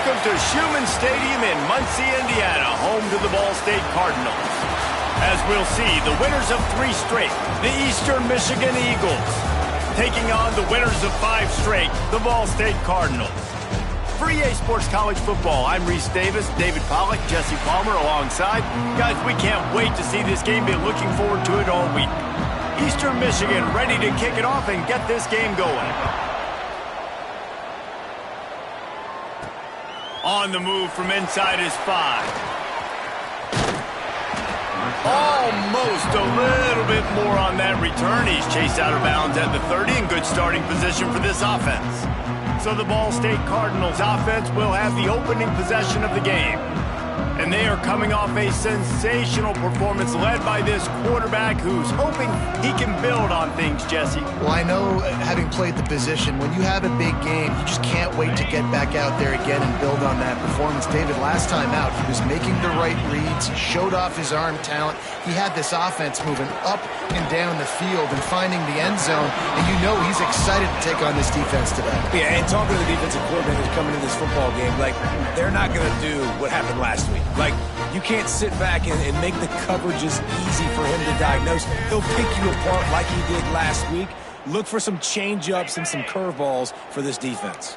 Welcome to Schumann Stadium in Muncie, Indiana, home to the Ball State Cardinals. As we'll see, the winners of 3 straight, the Eastern Michigan Eagles, taking on the winners of 5 straight, the Ball State Cardinals. For EA Sports College Football, I'm Reese Davis, David Pollack, Jesse Palmer alongside. Guys, we can't wait to see this game. Been looking forward to it all week. Eastern Michigan ready to kick it off and get this game going. On the move from inside is 5. Almost a little bit more on that return. He's chased out of bounds at the 30 in good starting position for this offense. So the Ball State Cardinals offense will have the opening possession of the game. And they are coming off a sensational performance led by this quarterback who's hoping he can build on things, Jesse. Well, I know, having played the position, when you have a big game, you just can't wait to get back out there again and build on that performance. David, last time out, he was making the right reads, showed off his arm talent. He had this offense moving up and down the field and finding the end zone, and you know he's excited to take on this defense today. Yeah, and talking to the defensive coordinators coming into this football game, like, they're not going to do what happened last week. Like, you can't sit back and make the coverages easy for him to diagnose. He'll pick you apart like he did last week. Look for some change-ups and some curveballs for this defense.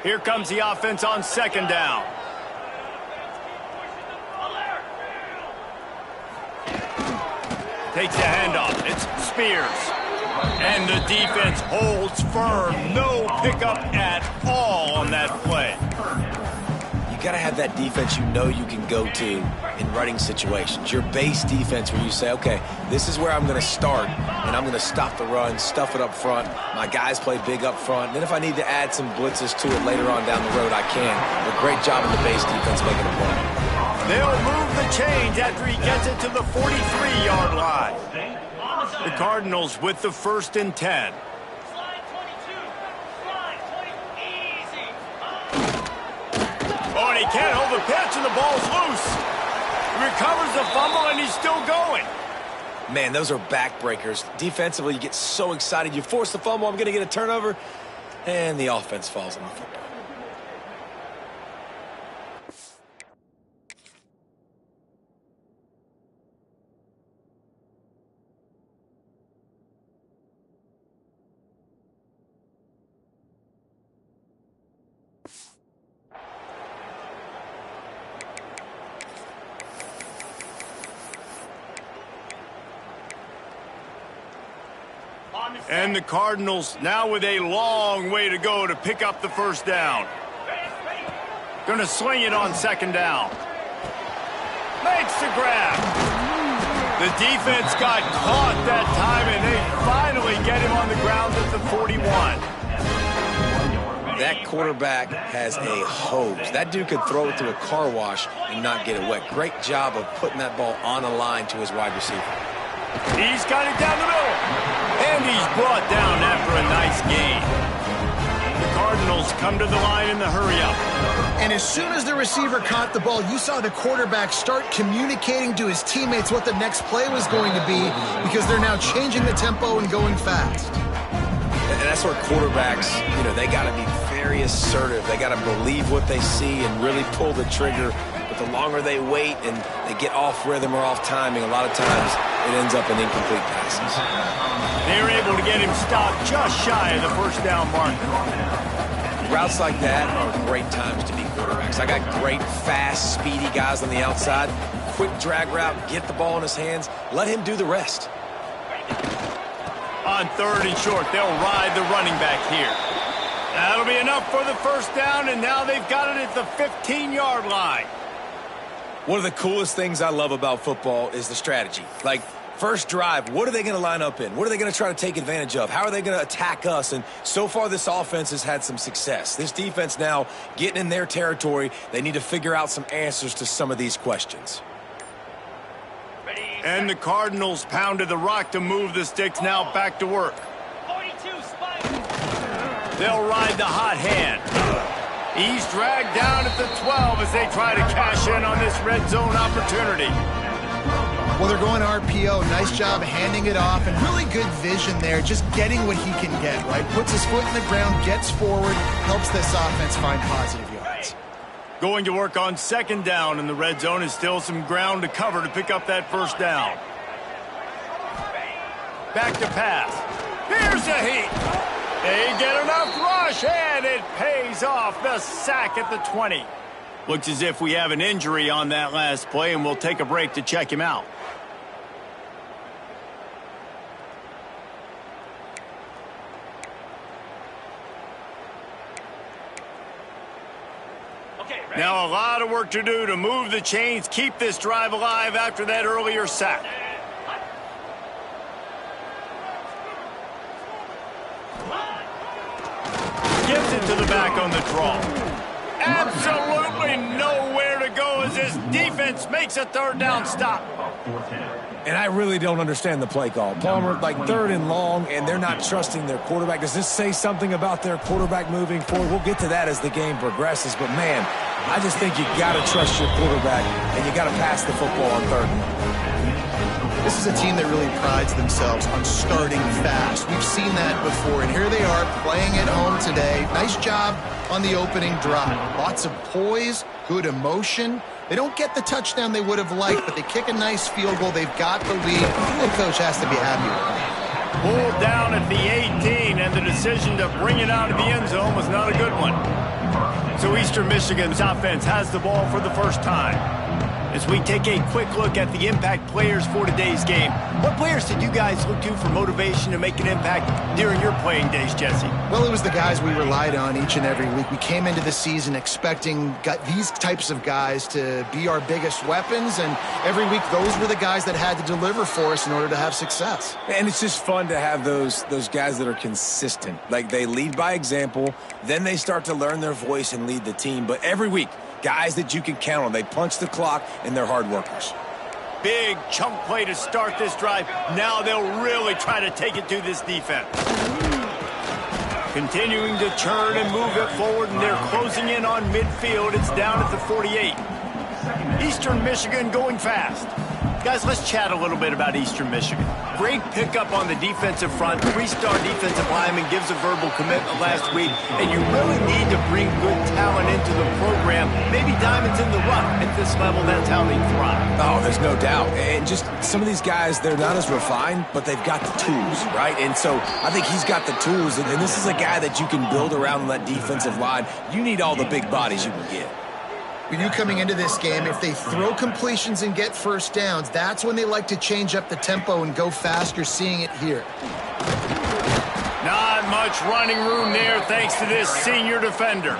Here comes the offense on 2nd down. Takes the handoff. It's Spears. And the defense holds firm. No pickup at all on that play. You got to have that defense you know you can go to in running situations. Your base defense where you say, okay, this is where I'm going to start, and I'm going to stop the run, stuff it up front. My guys play big up front. Then if I need to add some blitzes to it later on down the road, I can. But great job in the base defense making a play. They'll move the change after he gets it to the 43-yard line. The Cardinals with the 1st and 10. Oh, and he can't hold the pitch, and the ball's loose. He recovers the fumble, and he's still going. Man, those are backbreakers. Defensively, you get so excited. You force the fumble, I'm going to get a turnover, and the offense falls on the football. And the Cardinals now with a long way to go to pick up the 1st down. Going to sling it on 2nd down. Makes the grab. The defense got caught that time, and they finally get him on the ground at the 41. That quarterback has a hose. That dude could throw it to a car wash and not get it wet. Great job of putting that ball on a line to his wide receiver. He's got it down the middle. And he's brought down after a nice gain. The Cardinals come to the line in the hurry-up. And as soon as the receiver caught the ball, you saw the quarterback start communicating to his teammates what the next play was going to be, because they're now changing the tempo and going fast. And that's where quarterbacks, you know, they got to be very assertive. They got to believe what they see and really pull the trigger. But the longer they wait and they get off rhythm or off timing, a lot of times it ends up in incomplete passes. They were able to get him stopped just shy of the 1st down mark. Routes like that are great times to be quarterbacks. I got great, fast, speedy guys on the outside. Quick drag route, get the ball in his hands, let him do the rest. On 3rd and short, they'll ride the running back here. That'll be enough for the 1st down, and now they've got it at the 15-yard line. One of the coolest things I love about football is the strategy. Like, first drive, what are they going to line up in? What are they going to try to take advantage of? How are they going to attack us? And so far, this offense has had some success. This defense now getting in their territory. They need to figure out some answers to some of these questions. And the Cardinals pounded the rock to move the sticks, now back to work. 42 spike. They'll ride the hot hand. He's dragged down at the 12 as they try to cash in on this red zone opportunity. Well, they're going RPO. Nice job handing it off, and really good vision there, just getting what he can get, right? Puts his foot in the ground, gets forward, helps this offense find positive yards. Going to work on second down, and the red zone is still some ground to cover to pick up that first down. Back to pass. Here's the heat. They get enough rush, and it pays off. The sack at the 20. Looks as if we have an injury on that last play, and we'll take a break to check him out. Now a lot of work to do to move the chains, keep this drive alive after that earlier sack. Gives it to the back on the draw. Absolutely nowhere to go as this defense makes a third down stop. And I really don't understand the play call. Palmer, like 3rd and long, and they're not trusting their quarterback. Does this say something about their quarterback moving forward? We'll get to that as the game progresses. But, man, I just think you got to trust your quarterback, and you got to pass the football on 3rd and long. This is a team that really prides themselves on starting fast. We've seen that before, and here they are playing at home today. Nice job on the opening drive. Lots of poise, good emotion. They don't get the touchdown they would have liked, but they kick a nice field goal. They've got the lead. The coach has to be happy with that. Pulled down at the 18, and the decision to bring it out of the end zone was not a good one. So Eastern Michigan's offense has the ball for the first time. As we take a quick look at the impact players for today's game, what players did you guys look to for motivation to make an impact during your playing days, Jesse? Well, it was the guys we relied on each and every week. We came into the season expecting these types of guys to be our biggest weapons, and every week those were the guys that had to deliver for us in order to have success. And it's just fun to have those guys that are consistent. Like, they lead by example, then they start to learn their voice and lead the team. But every week, guys that you can count on. They punch the clock, and they're hard workers. Big chunk play to start this drive. Now they'll really try to take it to this defense. Continuing to turn and move it forward, and they're closing in on midfield. It's down at the 48. Eastern Michigan going fast. Guys, let's chat a little bit about Eastern Michigan. Great pickup on the defensive front. 3-star defensive lineman gives a verbal commitment last week, and you really need to bring good talent into the program. Maybe diamonds in the rough. At this level, that's how they thrive. Oh, there's no doubt. And just some of these guys, they're not as refined, but they've got the tools, right? And so I think he's got the tools, and this is a guy that you can build around on that defensive line. You need all the big bodies you can get. We knew coming into this game, if they throw completions and get first downs, that's when they like to change up the tempo and go fast. You're seeing it here. Not much running room there thanks to this senior defender.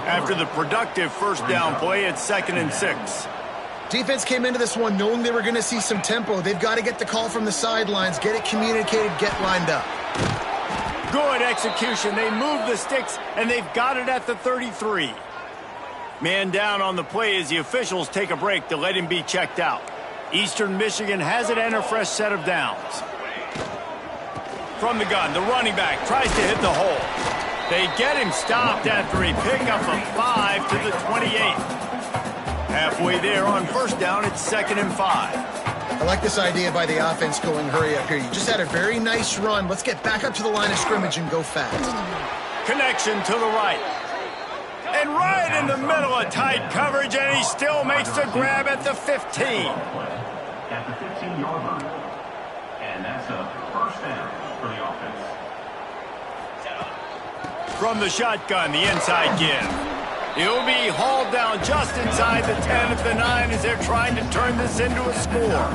After the productive first down play, it's 2nd and 6. Defense came into this one knowing they were going to see some tempo. They've got to get the call from the sidelines, get it communicated, get lined up. Good execution. They move the sticks, and they've got it at the 33. Man down on the play as the officials take a break to let him be checked out. Eastern Michigan has it and a fresh set of downs. From the gun, the running back tries to hit the hole. They get him stopped after a pickup of 5 to the 28. Halfway there on first down, it's 2nd and 5. I like this idea by the offense going hurry up here. You just had a very nice run. Let's get back up to the line of scrimmage and go fast. Connection to the right. And right in the middle of tight coverage, and he still makes the grab at the 15. At the 15-yard line. And that's a first down for the offense. From the shotgun, the inside give. He'll be hauled down just inside the 10 at the 9 as they're trying to turn this into a score.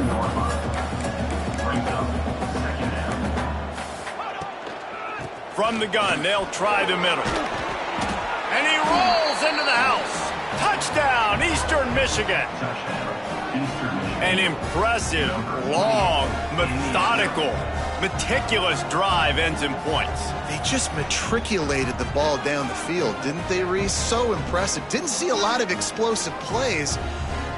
From the gun, they'll try the middle. And he rolls into the house. Touchdown, Eastern Michigan. An impressive, long, methodical, meticulous drive ends in points. They just matriculated the ball down the field, didn't they, Reese? So impressive. Didn't see a lot of explosive plays,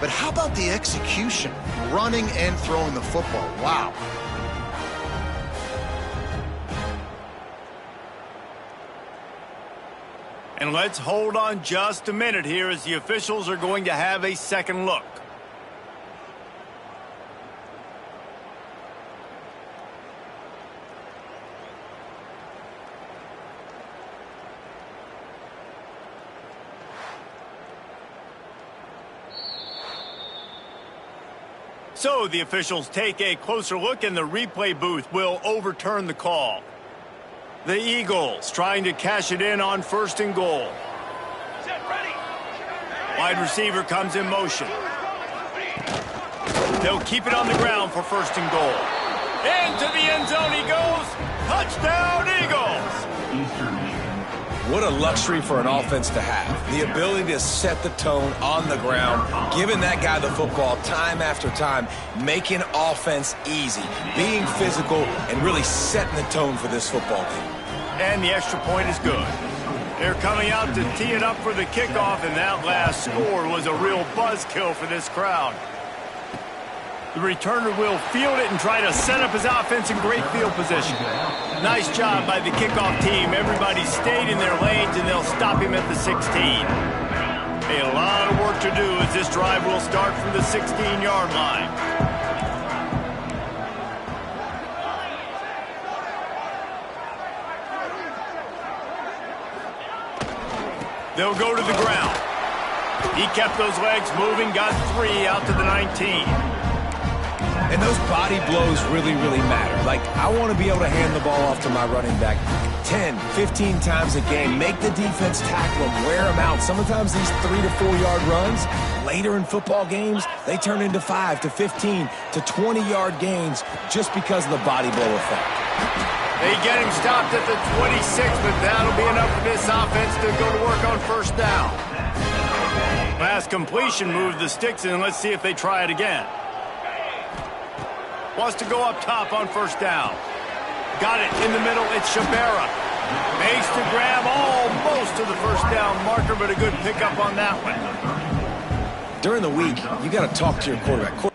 but how about the execution? Running and throwing the football. Wow. And let's hold on just a minute here as the officials are going to have a second look. So the officials take a closer look and the replay booth will overturn the call. The Eagles trying to cash it in on 1st and goal. Wide receiver comes in motion. They'll keep it on the ground for 1st and goal. Into the end zone he goes. Touchdown, Eagles! What a luxury for an offense to have. The ability to set the tone on the ground, giving that guy the football time after time, making offense easy, being physical, and really setting the tone for this football game. And the extra point is good. They're coming out to tee it up for the kickoff, and that last score was a real buzzkill for this crowd. The returner will field it and try to set up his offense in great field position. Nice job by the kickoff team. Everybody stayed in their lanes, and they'll stop him at the 16. A lot of work to do as this drive will start from the 16-yard line. They'll go to the ground. He kept those legs moving, got 3 out to the 19. And those body blows really, really matter. Like, I want to be able to hand the ball off to my running back 10, 15 times a game. Make the defense tackle them, wear them out. Sometimes these 3 to 4 yard runs, later in football games, they turn into 5 to 15 to 20-yard gains just because of the body blow effect. They get him stopped at the 26, but that'll be enough for this offense to go to work on 1st down. Last completion moved the sticks in. Let's see if they try it again. Wants to go up top on 1st down. Got it in the middle. It's Shabera. Makes the grab almost to the 1st down marker, but a good pickup on that one. During the week, you got to talk to your quarterback.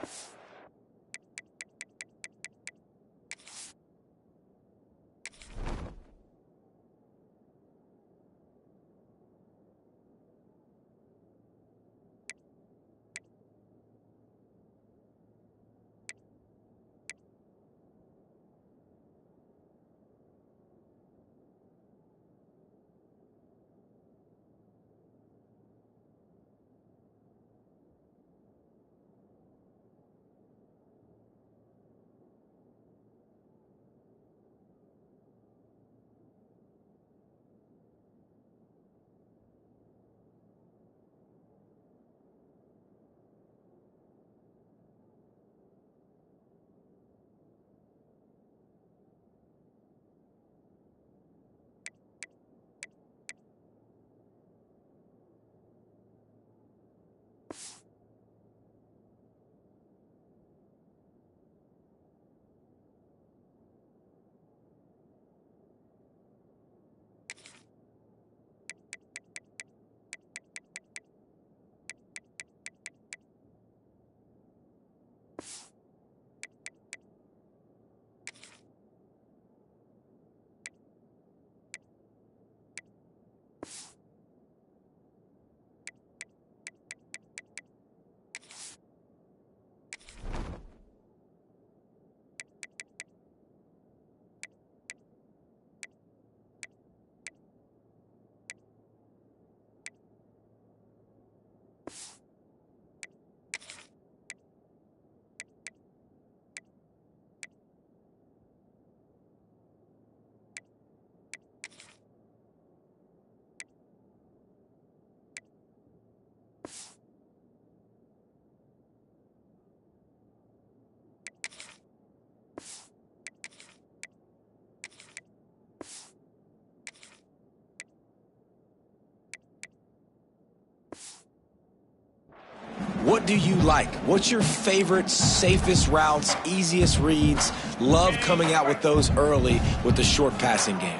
What do you like? What's your favorite, safest routes, easiest reads? Love coming out with those early with the short passing game.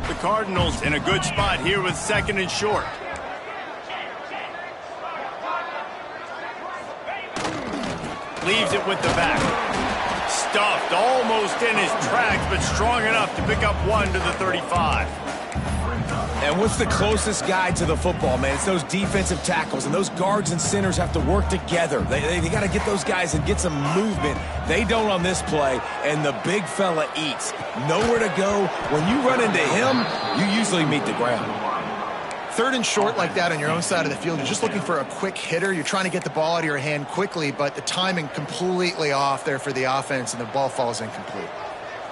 The Cardinals in a good spot here with 2nd and short. Leaves it with the back. Stuffed almost in his tracks, but strong enough to pick up 1 to the 35. And what's the closest guy to the football, man? It's those defensive tackles, and those guards and centers have to work together. They got to get those guys and get some movement. They don't on this play, and the big fella eats. Nowhere to go. When you run into him, you usually meet the ground. Third and short like that on your own side of the field, you're just looking for a quick hitter. You're trying to get the ball out of your hand quickly, but the timing completely off there for the offense, and the ball falls incomplete.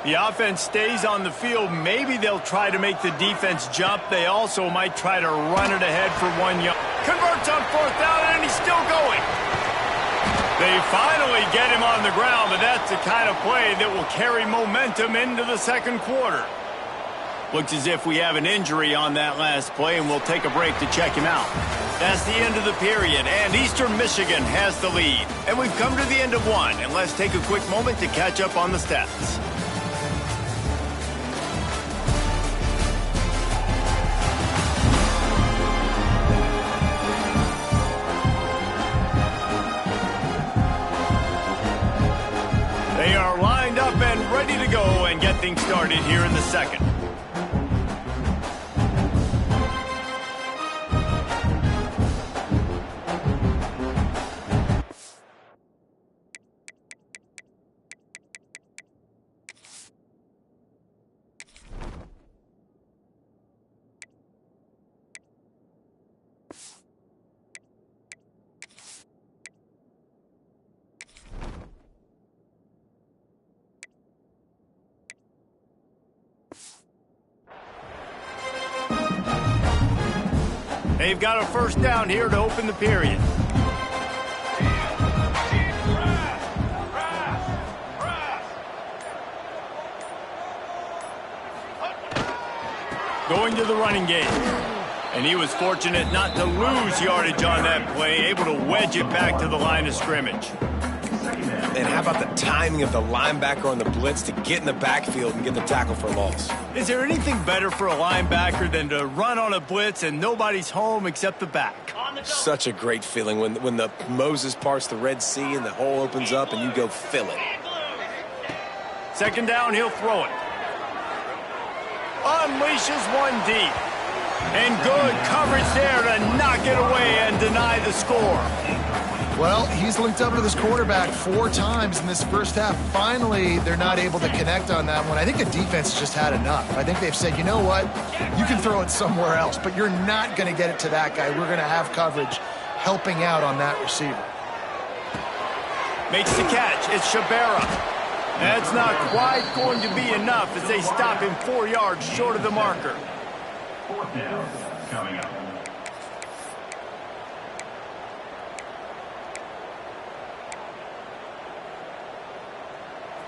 The offense stays on the field. Maybe they'll try to make the defense jump. They also might try to run it ahead for 1 yard. Converts on 4th down, and he's still going. They finally get him on the ground, but that's the kind of play that will carry momentum into the second quarter. Looks as if we have an injury on that last play, and we'll take a break to check him out. That's the end of the period, and Eastern Michigan has the lead. And we've come to the end of one, and let's take a quick moment to catch up on the stats. They are lined up and ready to go and get things started here in the second. They've got a first down here to open the period. Going to the running game. And he was fortunate not to lose yardage on that play, able to wedge it back to the line of scrimmage. And how about the timing of the linebacker on the blitz to get in the backfield and get the tackle for a loss? Is there anything better for a linebacker than to run on a blitz and nobody's home except the back? Such a great feeling when the Moses parts the Red Sea and the hole opens up and you go fill it. Second down, he'll throw it. Unleashes one deep. And good coverage there to knock it away and deny the score. Well, he's linked up with his quarterback 4 times in this first half. Finally, they're not able to connect on that one. I think the defense just had enough. I think they've said, you know what? You can throw it somewhere else, but you're not going to get it to that guy. We're going to have coverage helping out on that receiver. Makes the catch. It's Shabera. That's not quite going to be enough as they stop him 4 yards short of the marker. 4th down coming up.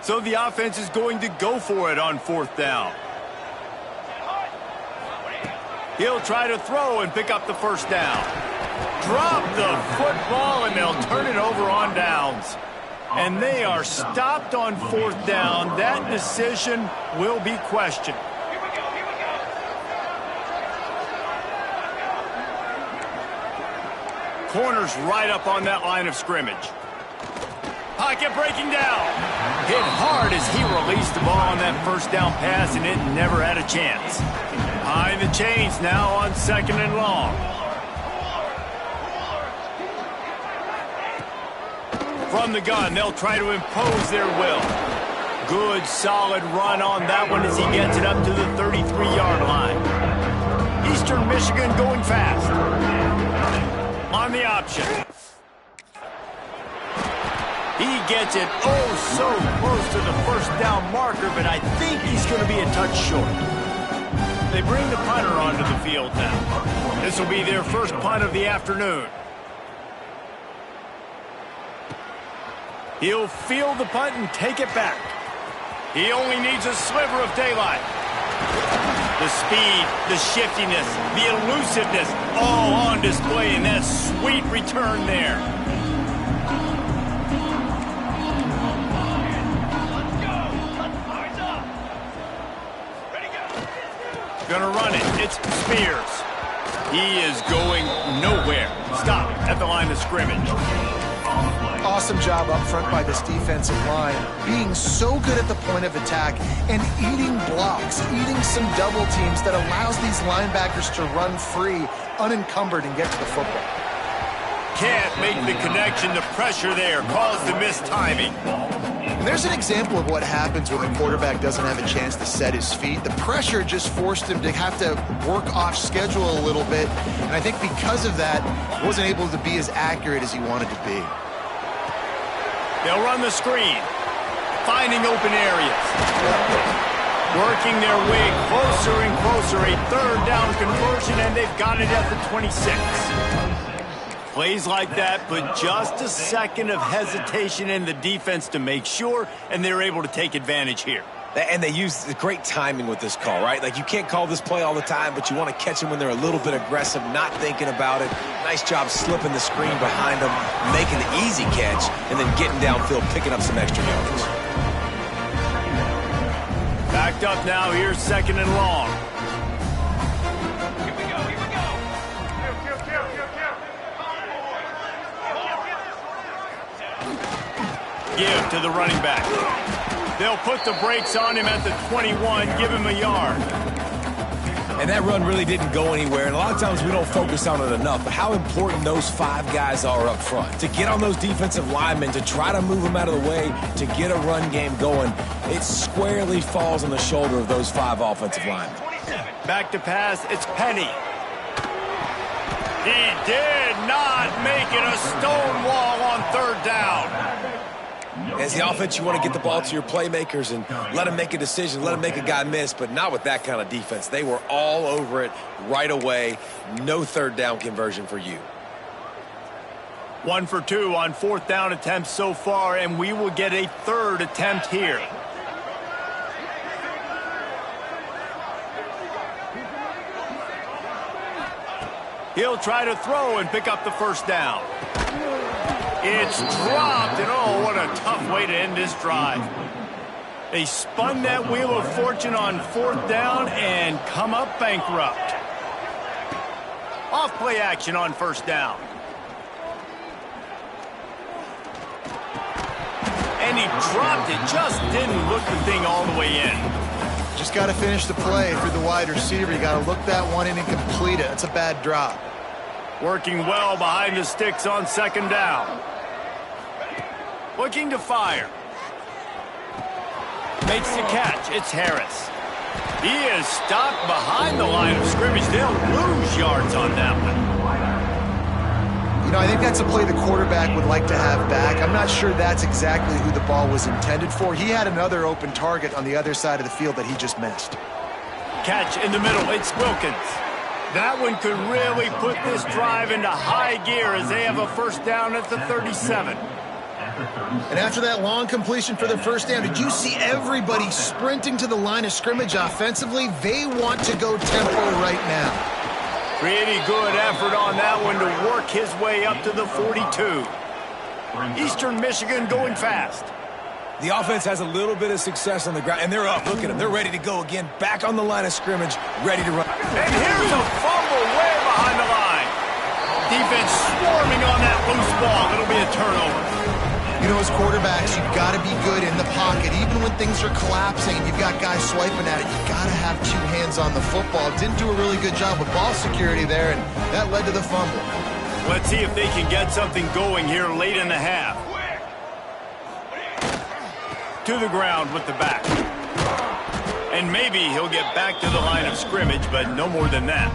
So the offense is going to go for it on 4th down. He'll try to throw and pick up the first down. Drop the football and they'll turn it over on downs. And they are stopped on 4th down. That decision will be questioned. Corner's right up on that line of scrimmage. Pocket breaking down. Hit hard as he released the ball on that first down pass, and it never had a chance. Behind the chains now on 2nd and long. From the gun, they'll try to impose their will. Good, solid run on that one as he gets it up to the 33-yard line. Eastern Michigan going fast. On the option. He gets it so close to the first down marker, but I think he's going to be a touch short. They bring the punter onto the field now. This will be their first punt of the afternoon. He'll field the punt and take it back. He only needs a sliver of daylight. The speed, the shiftiness, the elusiveness, all on display in that sweet return there. Gonna run it. It's Spears. He is going nowhere. Stop at the line of scrimmage. Awesome job up front by this defensive line, being so good at the point of attack and eating blocks, eating some double teams that allows these linebackers to run free, unencumbered, and get to the football. Can't make the connection. The pressure there caused the missed timing. And there's an example of what happens when the quarterback doesn't have a chance to set his feet. The pressure just forced him to have to work off schedule a little bit. And I think because of that, he wasn't able to be as accurate as he wanted to be. They'll run the screen, finding open areas. Working their way closer and closer. A third down conversion, and they've got it at the 26. Plays like that put just a second of hesitation in the defense to make sure, and they're able to take advantage here. And they use the great timing with this call, right? Like, you can't call this play all the time, but you want to catch them when they're a little bit aggressive, not thinking about it. Nice job slipping the screen behind them, making the easy catch, and then getting downfield, picking up some extra yardage. Backed up now, here's second and long. Give to the running back. They'll put the brakes on him at the 21, give him a yard. And that run really didn't go anywhere, and a lot of times we don't focus on it enough, but how important those 5 guys are up front. To get on those defensive linemen, to try to move them out of the way, to get a run game going, it squarely falls on the shoulder of those 5 offensive linemen. Back to pass, it's Penny. He did not make it a stone wall on third down. As the offense, you want to get the ball to your playmakers and let them make a decision, let them make a guy miss, but not with that kind of defense. They were all over it right away. No third down conversion for you. 1 for 2 on fourth down attempts so far, and we will get a third attempt here. He'll try to throw and pick up the first down. It's dropped, and oh, what a tough way to end this drive. They spun that wheel of fortune on fourth down and come up bankrupt. Off play action on first down. And he dropped it, just didn't look the thing all the way in. Just got to finish the play through the wide receiver. You got to look that one in and complete it. That's a bad drop. Working well behind the sticks on second down. Looking to fire. Makes the catch. It's Harris. He is stopped behind the line of scrimmage. They'll lose yards on that one. You know, I think that's a play the quarterback would like to have back. I'm not sure that's exactly who the ball was intended for. He had another open target on the other side of the field that he just missed. Catch in the middle. It's Wilkins. That one could really put this drive into high gear as they have a first down at the 37. And after that long completion for the first down, did you see everybody sprinting to the line of scrimmage offensively? They want to go tempo right now. Pretty good effort on that one to work his way up to the 42. Eastern Michigan going fast. The offense has a little bit of success on the ground, and they're up. Look at them. They're ready to go again. Back on the line of scrimmage, ready to run. And here's a fumble way behind the line. Defense swarming on that loose ball. It'll be a turnover. You know, as quarterbacks, you've got to be good in the pocket. Even when things are collapsing and you've got guys swiping at it, you've got to have 2 hands on the football. Didn't do a really good job with ball security there, and that led to the fumble. Let's see if they can get something going here late in the half. To the ground with the back. And maybe he'll get back to the line of scrimmage, but no more than that.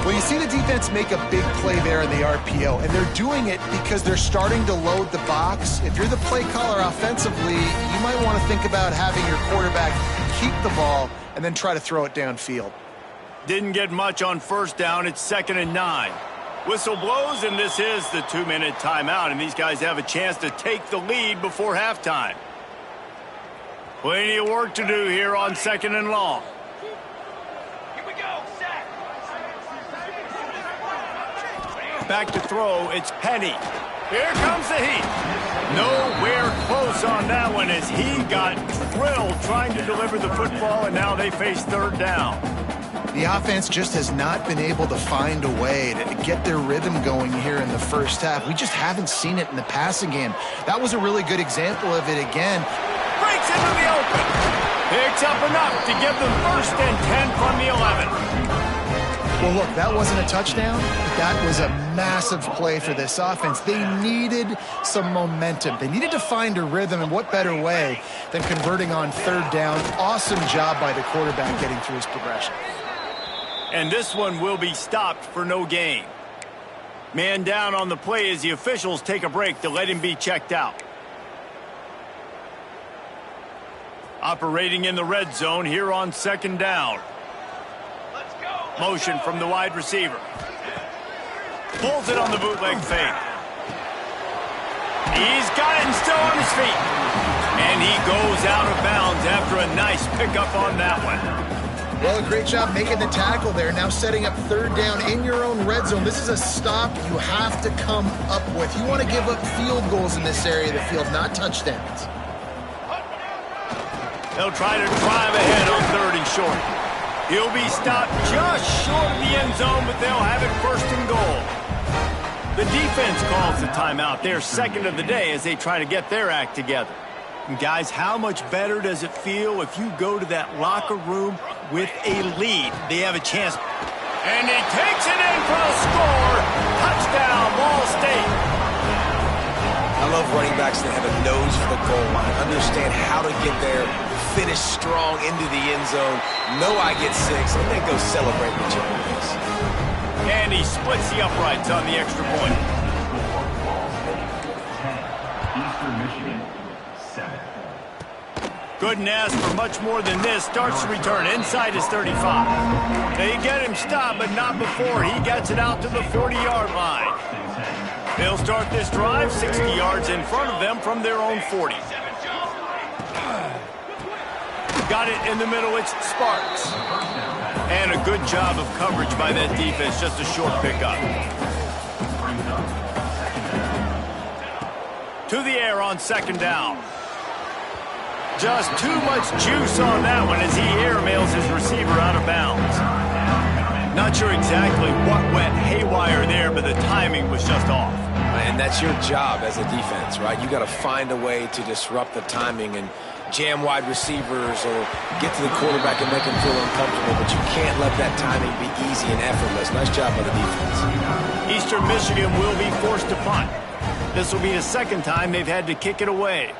Well, you see the defense make a big play there in the RPO, and they're doing it because they're starting to load the box. If you're the play caller offensively, you might want to think about having your quarterback keep the ball and then try to throw it downfield. Didn't get much on first down. It's 2nd and 9. Whistle blows, and this is the 2-minute timeout, and these guys have a chance to take the lead before halftime. Plenty of work to do here on 2nd and long. Back to throw, it's Penny. Here comes the heat. Nowhere close on that one as he got drilled trying to deliver the football, and now they face third down. The offense just has not been able to find a way to get their rhythm going here in the first half. We just haven't seen it in the passing game. That was a really good example of it again. Breaks into the open. Picks up enough to give them 1st and 10 from the 11. Well, look, that wasn't a touchdown, but that was a massive play for this offense. They needed some momentum. They needed to find a rhythm, and what better way than converting on third down. Awesome job by the quarterback getting through his progression. And this one will be stopped for no gain. Man down on the play as the officials take a break to let him be checked out. Operating in the red zone here on second down. Motion from the wide receiver. Pulls it on the bootleg fake. He's got it and still on his feet. And he goes out of bounds after a nice pickup on that one. Well, a great job making the tackle there. Now setting up third down in your own red zone. This is a stop you have to come up with. You want to give up field goals in this area of the field, not touchdowns. They'll try to drive ahead on third and short. He'll be stopped just short of the end zone, but they'll have it first and goal. The defense calls the timeout. They're second of the day as they try to get their act together. And guys, how much better does it feel if you go to that locker room with a lead? They have a chance. And he takes it in for a score. Touchdown, Ball State. I love running backs that have a nose for the goal line, understand how to get there, finish strong into the end zone, know I get 6, and then go celebrate the champions. And he splits the uprights on the extra point. Eastern Michigan, 7. Couldn't ask for much more than this. Starts to return inside his 35. They get him stopped, but not before he gets it out to the 40-yard line. They'll start this drive 60 yards in front of them from their own 40. Got it in the middle, it's Sparks. And a good job of coverage by that defense, just a short pickup. To the air on second down. Just too much juice on that one as he airmails his receiver out of bounds. Not sure exactly what went haywire there, but the timing was just off. And that's your job as a defense, right? You got to find a way to disrupt the timing and jam wide receivers or get to the quarterback and make him feel uncomfortable, but you can't let that timing be easy and effortless. Nice job by the defense. Eastern Michigan will be forced to punt. This will be the second time they've had to kick it away.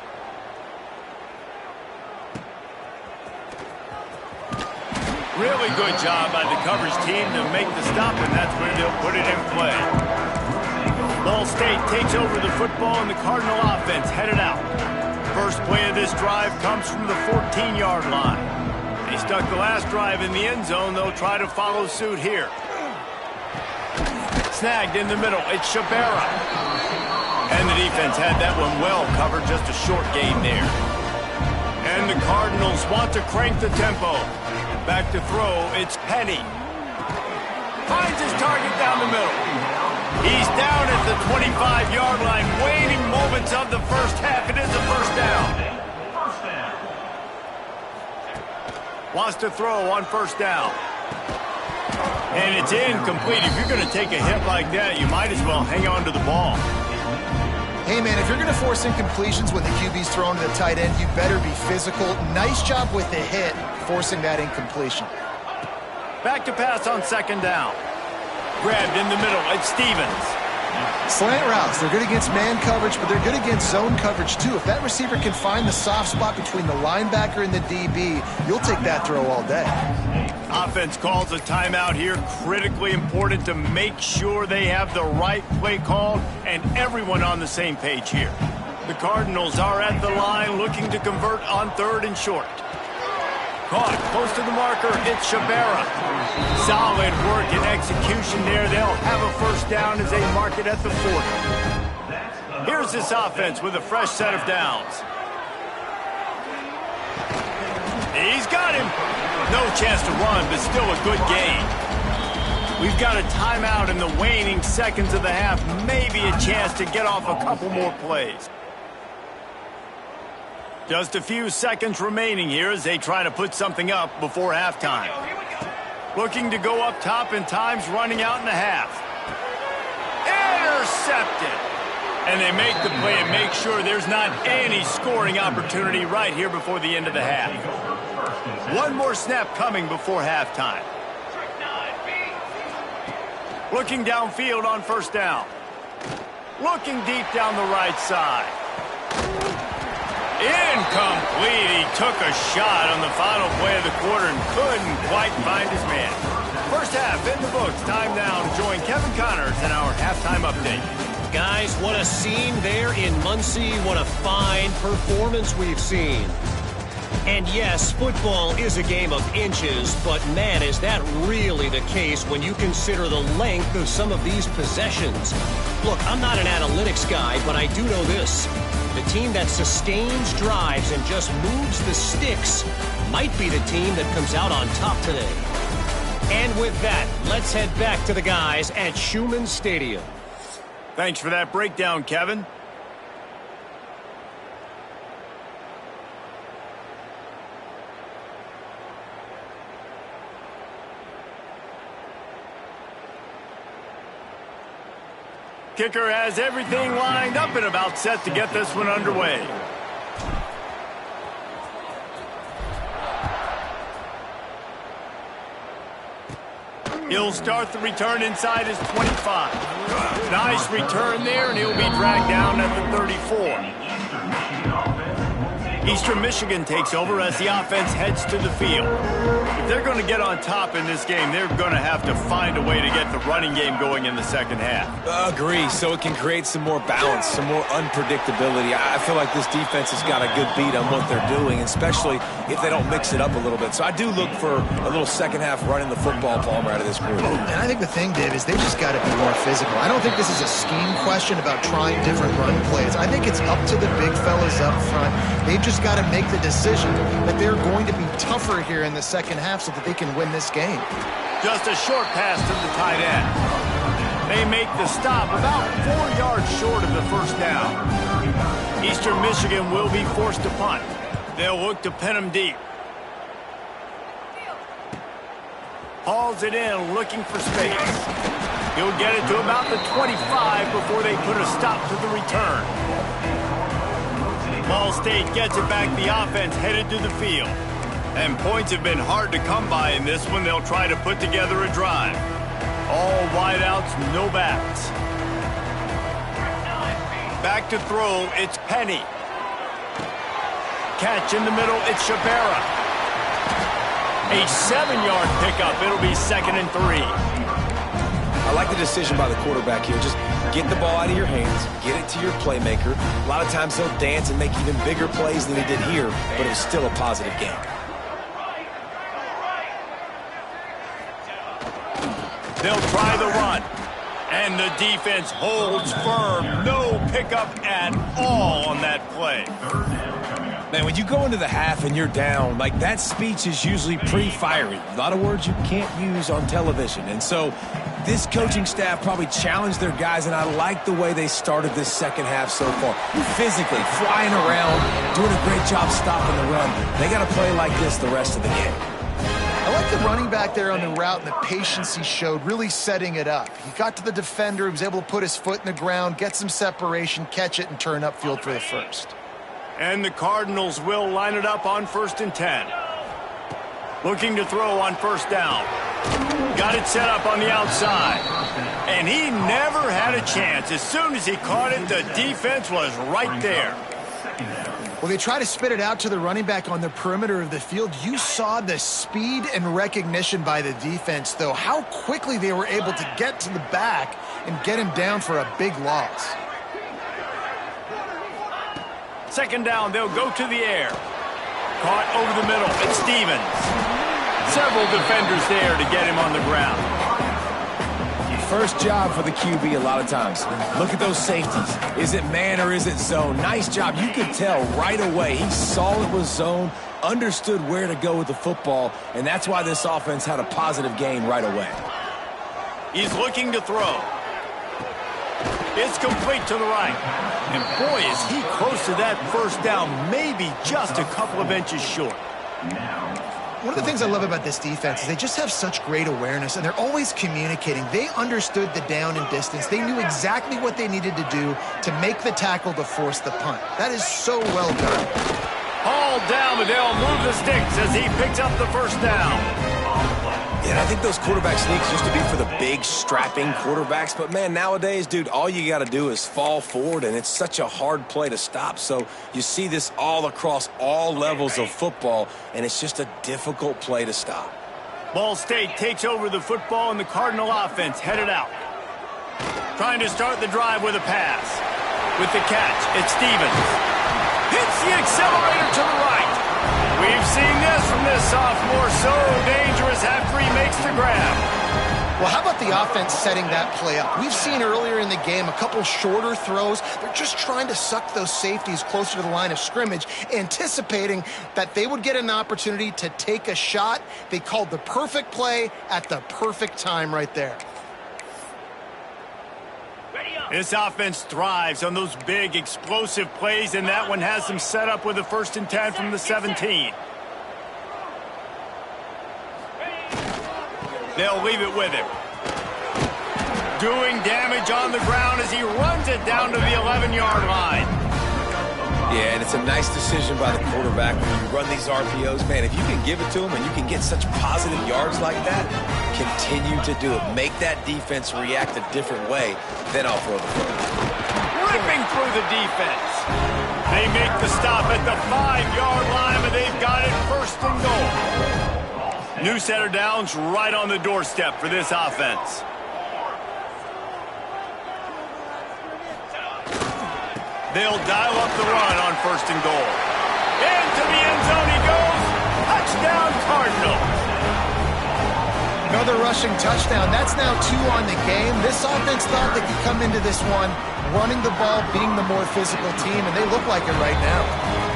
Really good job by the coverage team to make the stop, and that's where they'll put it in play. Ball State takes over the football, and the Cardinal offense headed out. First play of this drive comes from the 14-yard line. They stuck the last drive in the end zone. They'll try to follow suit here. Snagged in the middle. It's Shabera. And the defense had that one well covered. Just a short gain there. And the Cardinals want to crank the tempo. Back to throw. It's Penny. Finds his target down the middle. He's down at the 25-yard line. Waning moments of the first half. It is a first down. Wants to throw on first down. And it's incomplete. If you're going to take a hit like that, you might as well hang on to the ball. Hey, man, if you're going to force incompletions when the QB's thrown to the tight end, you better be physical. Nice job with the hit, forcing that incompletion. Back to pass on second down. Grabbed in the middle. It's Stevens. Slant routes, they're good against man coverage, but they're good against zone coverage, too. If that receiver can find the soft spot between the linebacker and the DB, you'll take that throw all day. Offense calls a timeout here. Critically important to make sure they have the right play called and everyone on the same page here. The Cardinals are at the line looking to convert on third and short. Caught close to the marker. It's Shabera. Solid work and execution there. They'll have a first down as they mark it at the 40. Here's this offense with a fresh set of downs. He's got him. No chance to run, but still a good gain. We've got a timeout in the waning seconds of the half. Maybe a chance to get off a couple more plays. Just a few seconds remaining here as they try to put something up before halftime. Looking to go up top, and time's running out in the half. Intercepted. And they make the play and make sure there's not any scoring opportunity right here before the end of the half. One more snap coming before halftime. Looking downfield on first down. Looking deep down the right side. Incomplete. He took a shot on the final play of the quarter and couldn't quite find his man. First half in the books. Time now to join Kevin Connors in our halftime update. Guys, what a scene there in Muncie. What a fine performance we've seen. And yes, football is a game of inches, but man, is that really the case when you consider the length of some of these possessions. Look, I'm not an analytics guy, but I do know this. The team that sustains drives and just moves the sticks might be the team that comes out on top today. And with that, let's head back to the guys at Schumann Stadium. Thanks for that breakdown, Kevin. Kicker has everything lined up and about set to get this one underway. He'll start the return inside his 25. Nice return there, and he'll be dragged down at the 34. Eastern Michigan takes over as the offense heads to the field. If they're going to get on top in this game, they're going to have to find a way to get the running game going in the second half. Agree, so it can create some more balance, some more unpredictability. I feel like this defense has got a good beat on what they're doing, especially if they don't mix it up a little bit. So I do look for a little second half running the football, Palmer, out of this group. And I think the thing, Dave, is they just got to be more physical. I don't think this is a scheme question about trying different run plays. I think it's up to the big fellas up front. They've just got to make the decision that they're going to be tougher here in the second half so that they can win this game. Just a short pass to the tight end. They make the stop about 4 yards short of the first down. Eastern Michigan will be forced to punt. They'll look to pin them deep. Hauls it in, looking for space. He'll get it to about the 25 before they put a stop to the return. Ball State gets it back. The offense headed to the field. And points have been hard to come by in this one. They'll try to put together a drive. All wideouts, no backs. Back to throw, it's Penny. Catch in the middle, it's Shabera. A 7-yard pickup. It'll be 2nd and 3. I like the decision by the quarterback here. Just get the ball out of your hands, get it to your playmaker. A lot of times he'll dance and make even bigger plays than he did here, but it was still a positive game. They'll try the run, and the defense holds firm. No pickup at all on that play. Man, when you go into the half and you're down, like that speech is usually pretty fiery. A lot of words you can't use on television. And so this coaching staff probably challenged their guys, and I like the way they started this second half so far. Physically, flying around, doing a great job stopping the run. They got to play like this the rest of the game. I like the running back there on the route and the patience he showed, really setting it up. He got to the defender, he was able to put his foot in the ground, get some separation, catch it, and turn upfield for the first. And the Cardinals will line it up on 1st and 10. Looking to throw on first down. Got it set up on the outside. And he never had a chance. As soon as he caught it, the defense was right there. Well, they try to spit it out to the running back on the perimeter of the field. You saw the speed and recognition by the defense, though, how quickly they were able to get to the back and get him down for a big loss. 2nd down, they'll go to the air. Caught over the middle, it's Stevens. Several defenders there to get him on the ground. First job for the QB a lot of times. Look at those safeties. Is it man or is it zone? Nice job. You could tell right away. He saw it was zone, understood where to go with the football, and that's why this offense had a positive gain right away. He's looking to throw. It's complete to the right. And boy, is he close to that first down, maybe just a couple of inches short. One of the things I love about this defense is they just have such great awareness, and they're always communicating. They understood the down and distance. They knew exactly what they needed to do to make the tackle to force the punt. That is so well done. Hauled down, but they'll move the sticks as he picks up the first down. Yeah, think those quarterback sneaks used to be for the big, strapping quarterbacks. But, man, nowadays, dude, all you got to do is fall forward, and it's such a hard play to stop. So you see this all across all levels of football, and it's just a difficult play to stop. Ball State takes over the football, and the Cardinal offense headed out. Trying to start the drive with a pass. With the catch, it's Stevens. Hits the accelerator to the right. We've seen this from this sophomore, so dangerous after he makes the grab. Well, how about the offense setting that play up? We've seen earlier in the game a couple shorter throws. They're just trying to suck those safeties closer to the line of scrimmage, anticipating that they would get an opportunity to take a shot. They called the perfect play at the perfect time right there. This offense thrives on those big, explosive plays, and that one has them set up with a 1st and 10 from the 17. They'll leave it with him. Doing damage on the ground as he runs it down to the 11-yard line. Yeah, and it's a nice decision by the quarterback when you run these RPOs. Man, if you can give it to him and you can get such positive yards like that, continue to do it. Make that defense react a different way, then I'll throw the football. Ripping through the defense. They make the stop at the 5-yard line, but they've got it 1st and goal. New set of downs right on the doorstep for this offense. They'll dial up the run on 1st and goal. Into the end zone he goes. Touchdown, Cardinals. Another rushing touchdown. That's now 2 on the game. This offense thought they could come into this one running the ball, being the more physical team, and they look like it right now.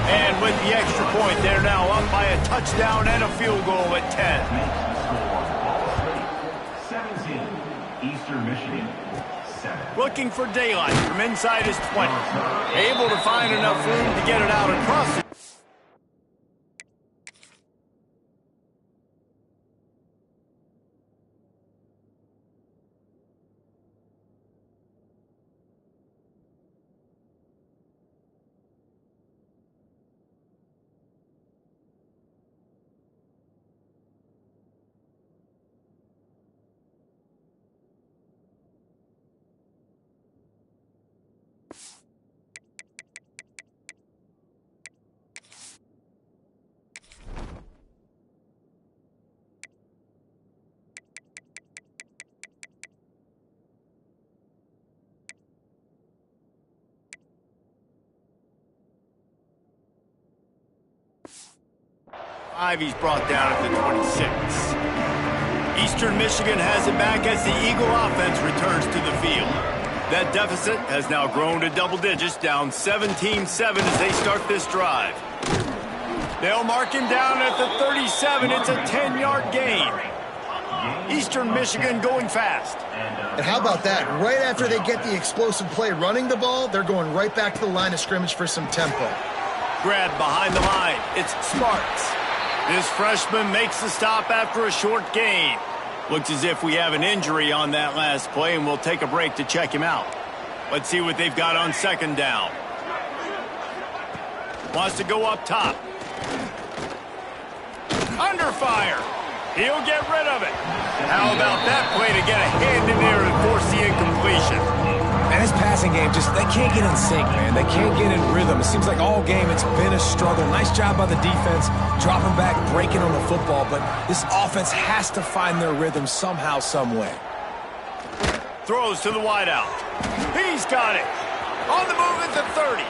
And with the extra point, they're now up by a touchdown and a field goal at 10. 17, Eastern Michigan. Looking for daylight from inside his 20. Able to find enough room to get it out across it. He's brought down at the 26. Eastern Michigan has it back as the Eagle offense returns to the field. That deficit has now grown to double digits, down 17-7 as they start this drive. They'll mark him down at the 37. It's a 10-yard gain. Eastern Michigan going fast. And how about that? Right after they get the explosive play running the ball, they're going right back to the line of scrimmage for some tempo. Grab behind the line. It's Sparks. This freshman makes the stop after a short gain. Looks as if we have an injury on that last play, and we'll take a break to check him out. Let's see what they've got on 2nd down. Wants to go up top. Under fire. He'll get rid of it. How about that play to get a hand in there and force the incompletion? And his passing game, they can't get in sync, man. They can't get in rhythm. It seems like all game it's been a struggle. Nice job by the defense, dropping back, breaking on the football, but this offense has to find their rhythm somehow, some way. Throws to the wideout. He's got it. On the move at the 30.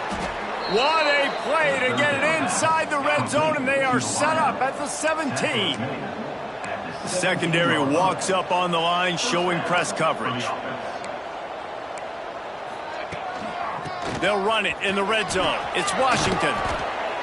What a play to get it inside the red zone, and they are set up at the 17. Secondary walks up on the line, showing press coverage. They'll run it in the red zone. It's Washington.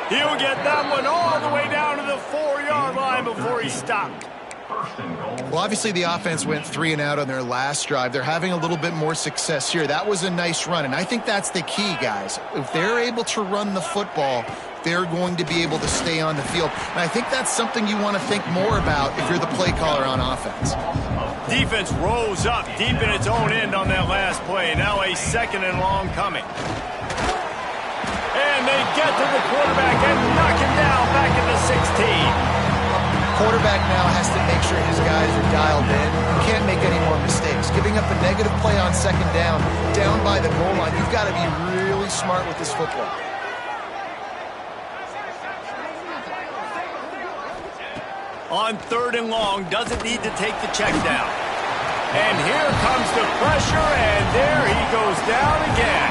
He'll get that one all the way down to the 4-yard line before he's stopped. Well, obviously the offense went 3 and out on their last drive. They're having a little bit more success here. That was a nice run, and I think that's the key, guys. If they're able to run the football, they're going to be able to stay on the field. And I think that's something you want to think more about if you're the play caller on offense. Defense rose up deep in its own end on that last play. Now a 2nd and long coming. And they get to the quarterback and knock him down back at the 16. Quarterback now has to make sure his guys are dialed in. You can't make any more mistakes. Giving up a negative play on second down by the goal line, you've got to be really smart with this football. On 3rd and long, doesn't need to take the check down. And here comes the pressure, and there he goes down again.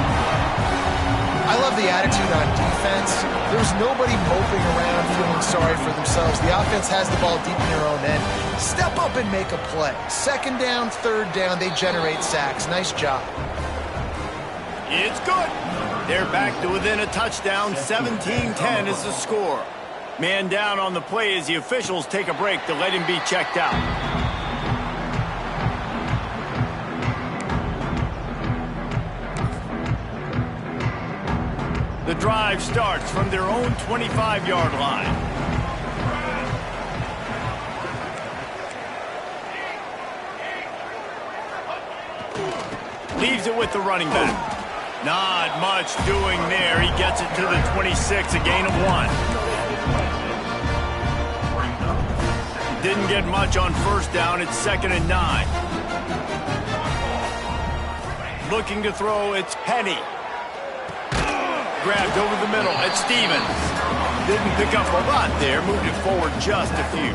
I love the attitude on defense. There's nobody moping around feeling sorry for themselves. The offense has the ball deep in their own end. Step up and make a play. 2nd down, 3rd down, they generate sacks. Nice job. It's good. They're back to within a touchdown. 17-10 is the score. Man down on the play as the officials take a break to let him be checked out. The drive starts from their own 25-yard line. Leaves it with the running back. Not much doing there. He gets it to the 26, a gain of 1. Didn't get much on 1st down. It's 2nd and 9. Looking to throw, it's Penny. Grabbed over the middle. It's Stevens. Didn't pick up a lot there. Moved it forward just a few.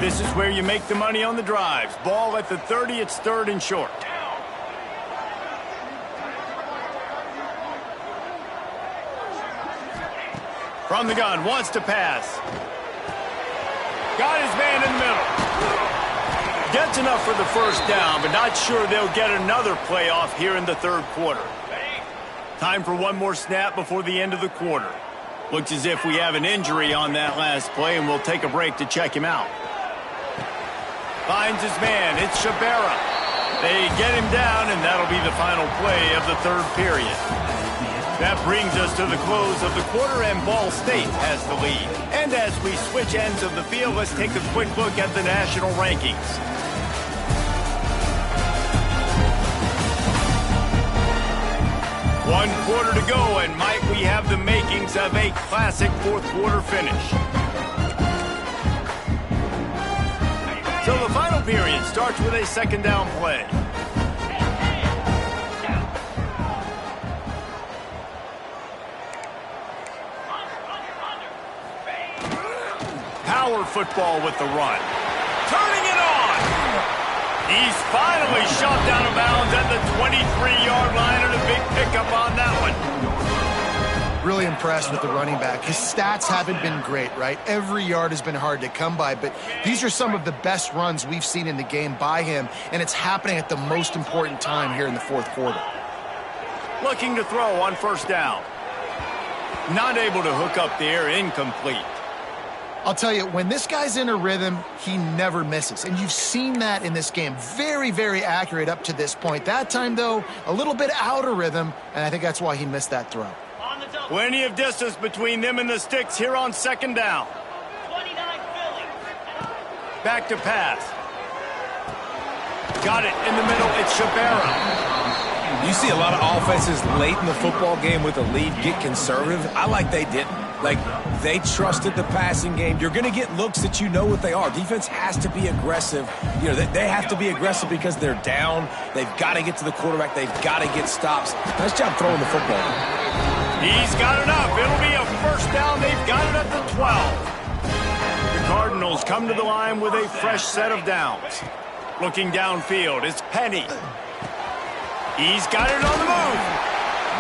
This is where you make the money on the drives. Ball at the 30. It's 3rd and short. From the gun. Wants to pass. Got his man in the middle. Gets enough for the 1st down, but not sure they'll get another play off here in the 3rd quarter. Time for one more snap before the end of the quarter. Looks as if we have an injury on that last play, and we'll take a break to check him out. Finds his man. It's Shabera. They get him down, and that'll be the final play of the 3rd period. That brings us to the close of the quarter, and Ball State has the lead. And as we switch ends of the field, let's take a quick look at the national rankings. One quarter to go, and might we have the makings of a classic 4th quarter finish. So the final period starts with a 2nd down play. Power football with the run. Turning it on! He's finally shot down of bounds at the 23-yard line, and a big pickup on that one. Really impressed with the running back. His stats haven't been great, right? Every yard has been hard to come by, but these are some of the best runs we've seen in the game by him, and it's happening at the most important time here in the 4th quarter. Looking to throw on 1st down. Not able to hook up there, incomplete. I'll tell you, when this guy's in a rhythm, he never misses. And you've seen that in this game. Very, very accurate up to this point. That time, though, a little bit out of rhythm, and I think that's why he missed that throw. Plenty of distance between them and the sticks here on 2nd down. Back to pass. Got it in the middle. It's Shabera. You see a lot of offenses late in the football game with a lead get conservative. I like they didn't. Like, they trusted the passing game. You're going to get looks that you know what they are. Defense has to be aggressive. You know, they have to be aggressive because they're down. They've got to get to the quarterback. They've got to get stops. Nice job throwing the football. He's got enough. It'll be a 1st down. They've got it at the 12. The Cardinals come to the line with a fresh set of downs. Looking downfield, it's Penny. He's got it on the move.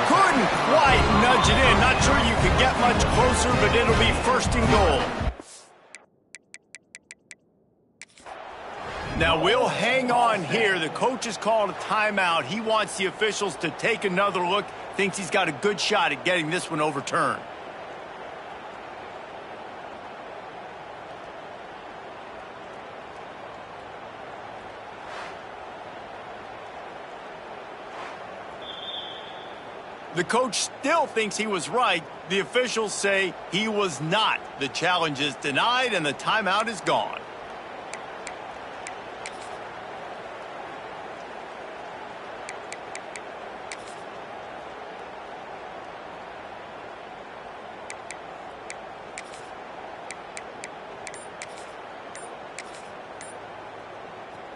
Couldn't quite nudge it in. Not sure you could get much closer, but it'll be 1st and goal. Now we'll hang on here. The coach has called a timeout. He wants the officials to take another look. Thinks he's got a good shot at getting this one overturned. The coach still thinks he was right. The officials say he was not. The challenge is denied, and the timeout is gone.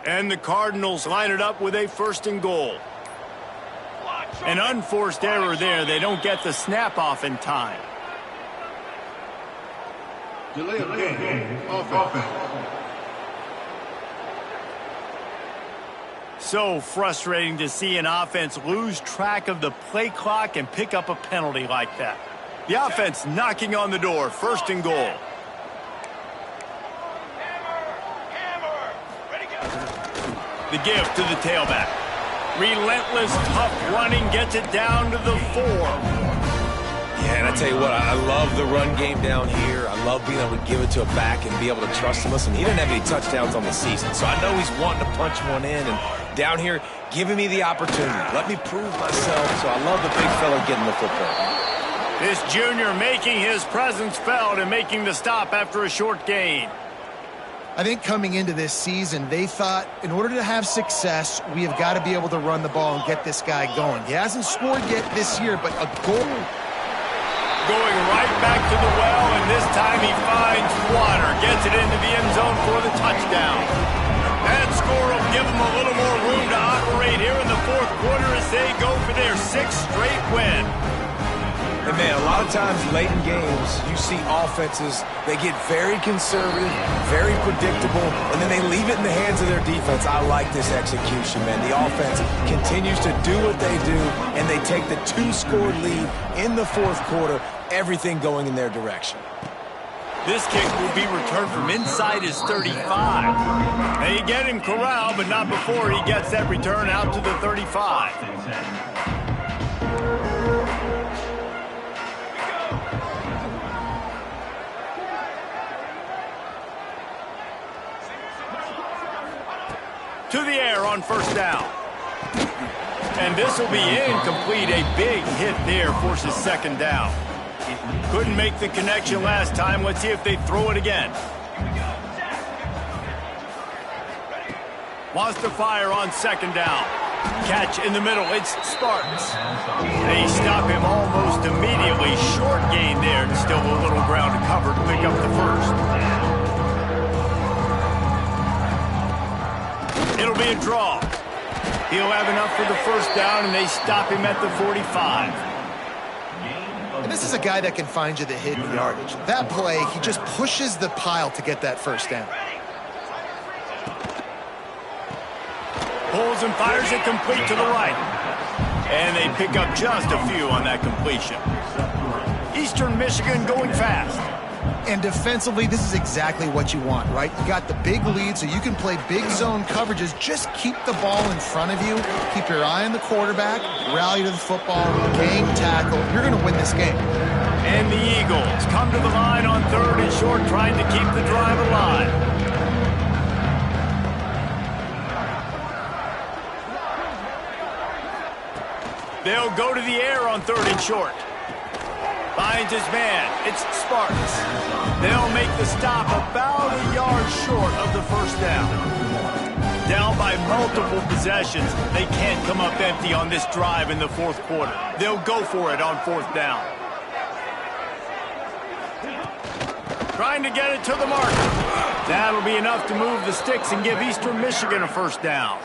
And the Cardinals line it up with a 1st and goal. An unforced error there. They don't get the snap off in time. Delay of game. Offense. So frustrating to see an offense lose track of the play clock and pick up a penalty like that. The offense knocking on the door. 1st and goal. The give to the tailback. Relentless, tough running, gets it down to the 4. Yeah, and I tell you what, I love the run game down here. I love being able to give it to a back and be able to trust him. Listen, he didn't have any touchdowns on the season, so I know he's wanting to punch one in. And down here, giving me the opportunity. Let me prove myself, so I love the big fella getting the football. This junior making his presence felt and making the stop after a short gain. I think coming into this season, they thought in order to have success, we have got to be able to run the ball and get this guy going. He hasn't scored yet this year, but a goal. Going right back to the well, and this time he finds water. Gets it into the end zone for the touchdown. That score will give them a little more room to operate here in the 4th quarter as they go for their 6th straight win. And man, a lot of times late in games, you see offenses, they get very conservative, very predictable, and then they leave it in the hands of their defense. I like this execution, man. The offense continues to do what they do, and they take the 2-score lead in the 4th quarter, everything going in their direction. This kick will be returned from inside his 35. They get him corralled, but not before he gets that return out to the 35. To the air on 1st down. And this will be incomplete. A big hit there forces 2nd down. Couldn't make the connection last time. Let's see if they throw it again. Wants to fire on 2nd down. Catch in the middle. It's Sparks. They stop him almost immediately. Short gain there, and still a little ground to cover to pick up the 1st. It'll be a draw. He'll have enough for the 1st down, and they stop him at the 45. And this is a guy that can find you the hidden yardage. That play, he just pushes the pile to get that 1st down. Pulls and fires it complete to the right. And they pick up just a few on that completion. Eastern Michigan going fast. And defensively, this is exactly what you want, right? You got the big lead, so you can play big zone coverages. Just keep the ball in front of you. Keep your eye on the quarterback. Rally to the football. Gang tackle. You're going to win this game. And the Eagles come to the line on 3rd and short, trying to keep the drive alive. They'll go to the air on 3rd and short. Finds his man. It's Sparks. They'll make the stop about a yard short of the 1st down. Down by multiple possessions. They can't come up empty on this drive in the 4th quarter. They'll go for it on 4th down. Trying to get it to the mark. That'll be enough to move the sticks and give Eastern Michigan a 1st down.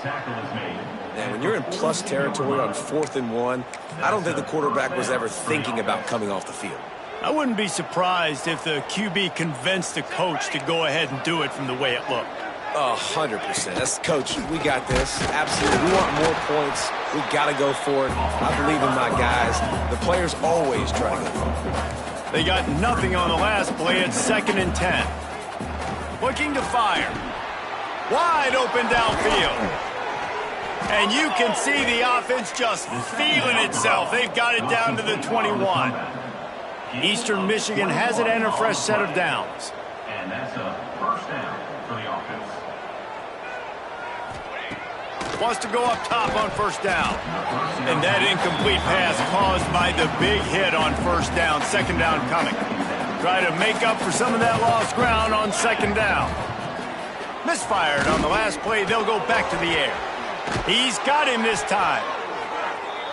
Man, when you're in plus territory on 4th and 1, I don't think the quarterback was ever thinking about coming off the field. I wouldn't be surprised if the QB convinced the coach to go ahead and do it from the way it looked. 100%. That's coach. We got this. Absolutely. We want more points. We got to go for it. I believe in my guys. The players always try to go for it. They got nothing on the last play. It's 2nd and 10. Looking to fire. Wide open downfield. And you can see the offense just feeling itself. They've got it down to the 21. Eastern Michigan has it and a fresh set of downs. And that's a 1st down for the offense. Wants to go up top on 1st down. And that incomplete pass caused by the big hit on 1st down. 2nd down coming. Try to make up for some of that lost ground on 2nd down. Misfired on the last play. They'll go back to the air. He's got him this time.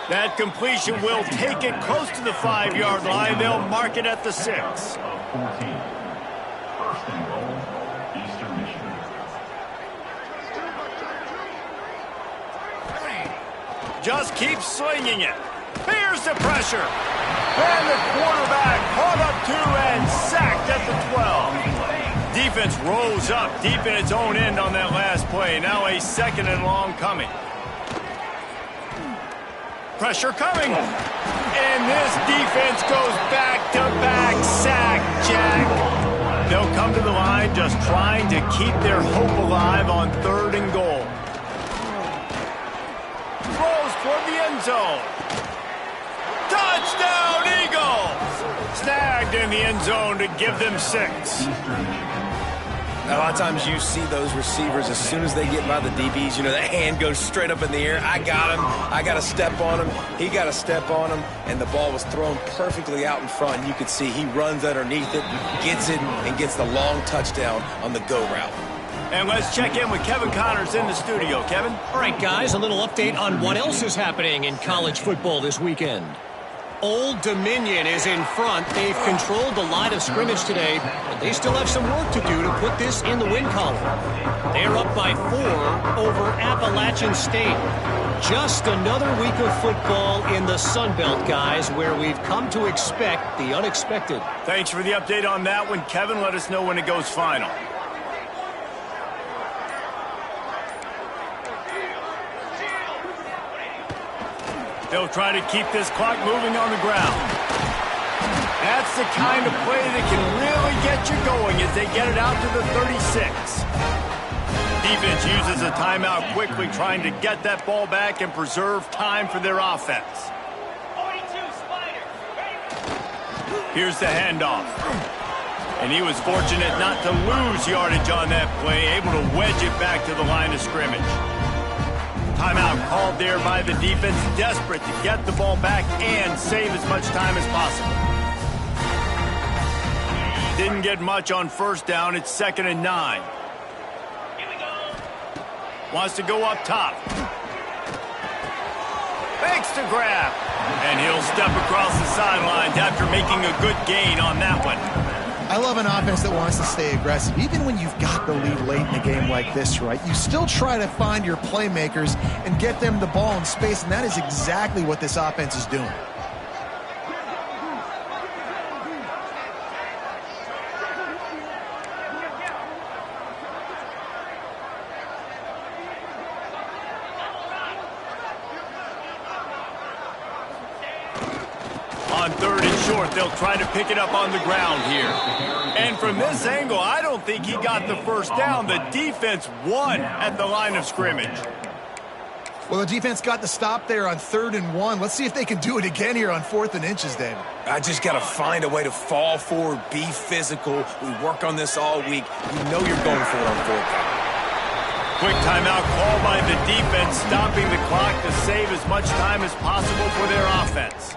That completion will take it close to the 5-yard line. They'll mark it at the 6. 14. 1st and goal, Eastern Michigan. just keeps slinging it. Here's the pressure. And the quarterback caught up to and sacked at the 12. Defense rolls up deep in its own end on that last play. Now a 2nd and long coming. Pressure coming. And this defense goes back-to-back sack, Jack. They'll come to the line just trying to keep their hope alive on 3rd and goal. Throws toward the end zone. Touchdown, Eagles! Snagged in the end zone to give them 6. A lot of times you see those receivers, as soon as they get by the DBs, you know, that hand goes straight up in the air. I got him. I got to step on him. He got to step on him. And the ball was thrown perfectly out in front. You could see he runs underneath it, gets it, and gets the long touchdown on the go route. And let's check in with Kevin Connors in the studio. Kevin? All right, guys, a little update on what else is happening in college football this weekend. Old Dominion is in front. They've controlled the line of scrimmage today, but they still have some work to do to put this in the win column. They're up by 4 over Appalachian State. Just another week of football in the Sun Belt, guys, where we've come to expect the unexpected. Thanks for the update on that one, Kevin. Let us know when it goes final. They'll try to keep this clock moving on the ground. That's the kind of play that can really get you going as they get it out to the 36. Defense uses a timeout quickly, trying to get that ball back and preserve time for their offense. Here's the handoff. And he was fortunate not to lose yardage on that play, able to wedge it back to the line of scrimmage. Timeout called there by the defense, desperate to get the ball back and save as much time as possible. Didn't get much on 1st down. It's 2nd and 9. Wants to go up top. Fakes to grab. And he'll step across the sidelines after making a good gain on that one. I love an offense that wants to stay aggressive. Even when you've got the lead late in a game like this, right, you still try to find your playmakers and get them the ball in space, and that is exactly what this offense is doing. On 3rd and short, they'll try to pick it up on the ground here. And from this angle, I don't think he got the 1st down. The defense won at the line of scrimmage. Well, the defense got the stop there on 3rd and 1. Let's see if they can do it again here on 4th and inches, David. I just got to find a way to fall forward, be physical. We work on this all week. You know you're going for it on 4th down. Quick timeout called by the defense, stopping the clock to save as much time as possible for their offense.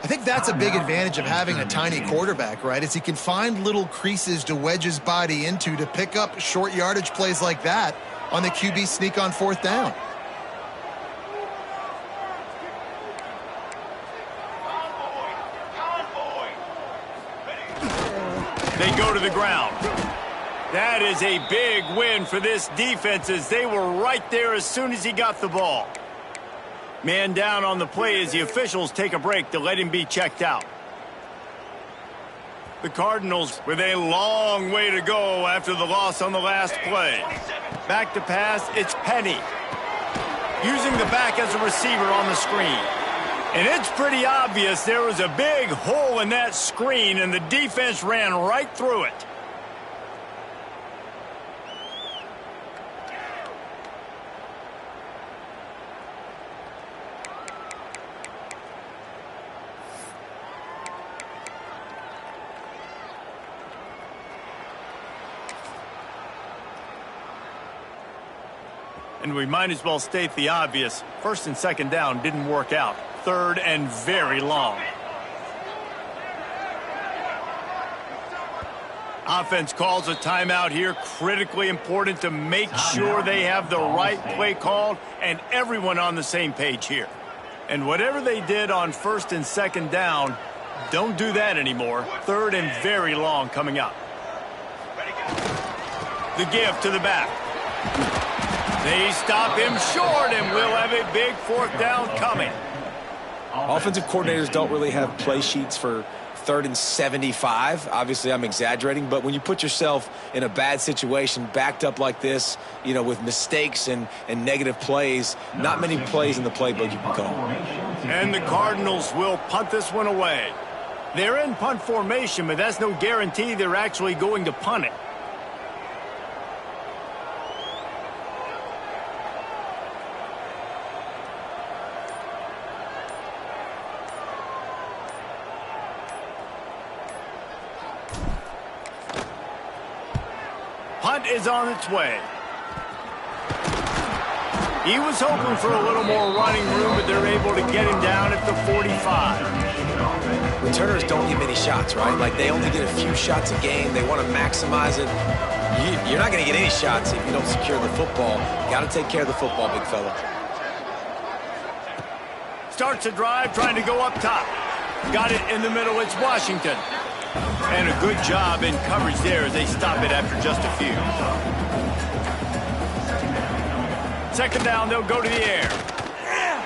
I think that's a big advantage of having a tiny quarterback, right? Is he can find little creases to wedge his body into to pick up short yardage plays like that on the QB sneak on 4th down. They go to the ground. That is a big win for this defense as they were right there as soon as he got the ball. Man down on the play as the officials take a break to let him be checked out. The Cardinals with a long way to go after the loss on the last play. Back to pass, it's Penny. Using the back as a receiver on the screen. And it's pretty obvious there was a big hole in that screen and the defense ran right through it. And we might as well state the obvious. 1st and 2nd down didn't work out. 3rd and very long. Offense calls a timeout here. Critically important to make sure they have the right play called and everyone on the same page here. And whatever they did on 1st and 2nd down, don't do that anymore. 3rd and very long coming up. The give to the back. They stop him short, and we'll have a big fourth down coming. Offensive coordinators don't really have play sheets for 3rd and 75. Obviously, I'm exaggerating, but when you put yourself in a bad situation, backed up like this, you know, with mistakes and negative plays, not many plays in the playbook you can call. And the Cardinals will punt this one away. They're in punt formation, but that's no guarantee they're actually going to punt it. Punt is on its way. He was hoping for a little more running room, but they're able to get him down at the 45. Returners don't get many shots, right? Like, they only get a few shots a game. They want to maximize it. You're not going to get any shots if you don't secure the football. Got to take care of the football, big fella. Starts a drive, trying to go up top. Got it in the middle. It's Washington. And a good job in coverage there as they stop it after just a few. Second down, they'll go to the air.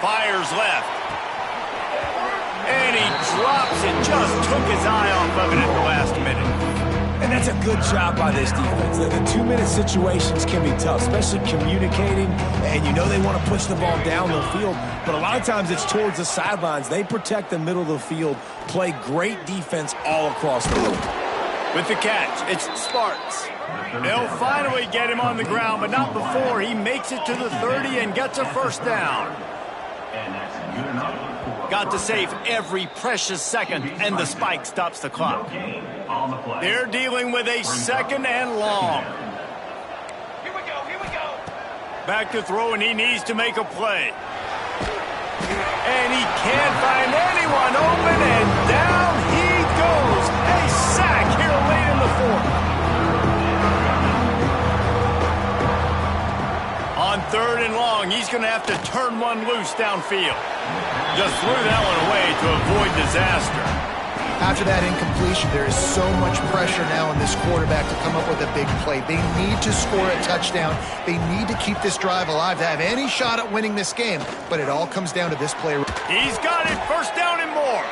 Fires left. And he drops it. Just took his eye off of it at the last minute. And that's a good job by this defense. The 2-minute situations can be tough, especially communicating. And you know they want to push the ball down the field, but a lot of times it's towards the sidelines. They protect the middle of the field, play great defense all across the field. With the catch, it's Sparks. They'll finally get him on the ground, but not before he makes it to the 30 and gets a first down. Got to save every precious second, and the spike stops the clock. They're dealing with a 2nd and long. Here we go. Back to throw, and he needs to make a play. And he can't find anyone open, and down he goes. A sack here late in the 4th. On 3rd and long, he's going to have to turn one loose downfield. Just threw that one away to avoid disaster. After that incompletion, there is so much pressure now on this quarterback to come up with a big play. They need to score a touchdown. They need to keep this drive alive to have any shot at winning this game. But it all comes down to this play. He's got it, first down and more.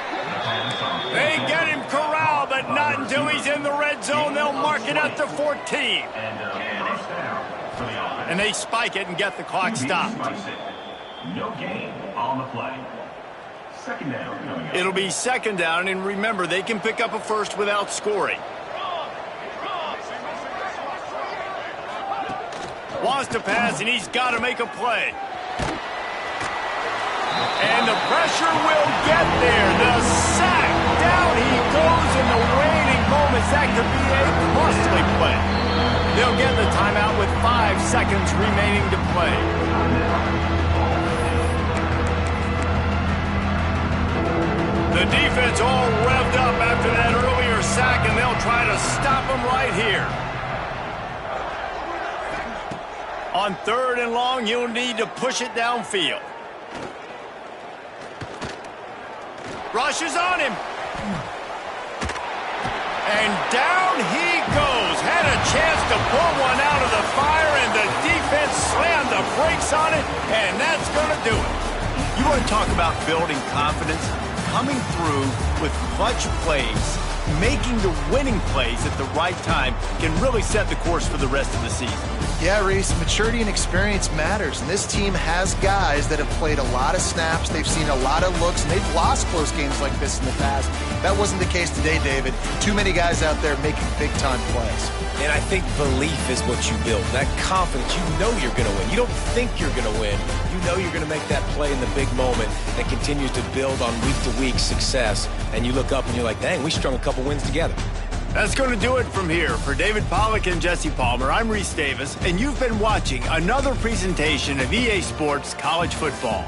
They get him corralled, but not until he's in the red zone. They'll mark it at the 14. And they spike it and get the clock stopped. No gain on the play. Second down. It'll be 2nd down, and remember, they can pick up a first without scoring. Wants to pass, and he's got to make a play. And the pressure will get there. The sack. Down he goes in the waning moments. That could be a costly play. They'll get the timeout with 5 seconds remaining to play. The defense all revved up after that earlier sack, and they'll try to stop him right here. On 3rd and long, you'll need to push it downfield. Rush is on him. And down he goes. Had a chance to pull one out of the fire, and the defense slammed the brakes on it, and that's going to do it. You want to talk about building confidence? Coming through with clutch plays, making the winning plays at the right time can really set the course for the rest of the season. Yeah, Reese, maturity and experience matters, and this team has guys that have played a lot of snaps. They've seen a lot of looks, and they've lost close games like this in the past. That wasn't the case today, David. Too many guys out there making big-time plays. And I think belief is what you build. That confidence, you know you're going to win. You don't think you're going to win. You know you're going to make that play in the big moment that continues to build on week-to-week success. And you look up and you're like, dang, we strung a couple wins together. That's going to do it from here. For David Pollack and Jesse Palmer, I'm Reese Davis, and you've been watching another presentation of EA Sports College Football.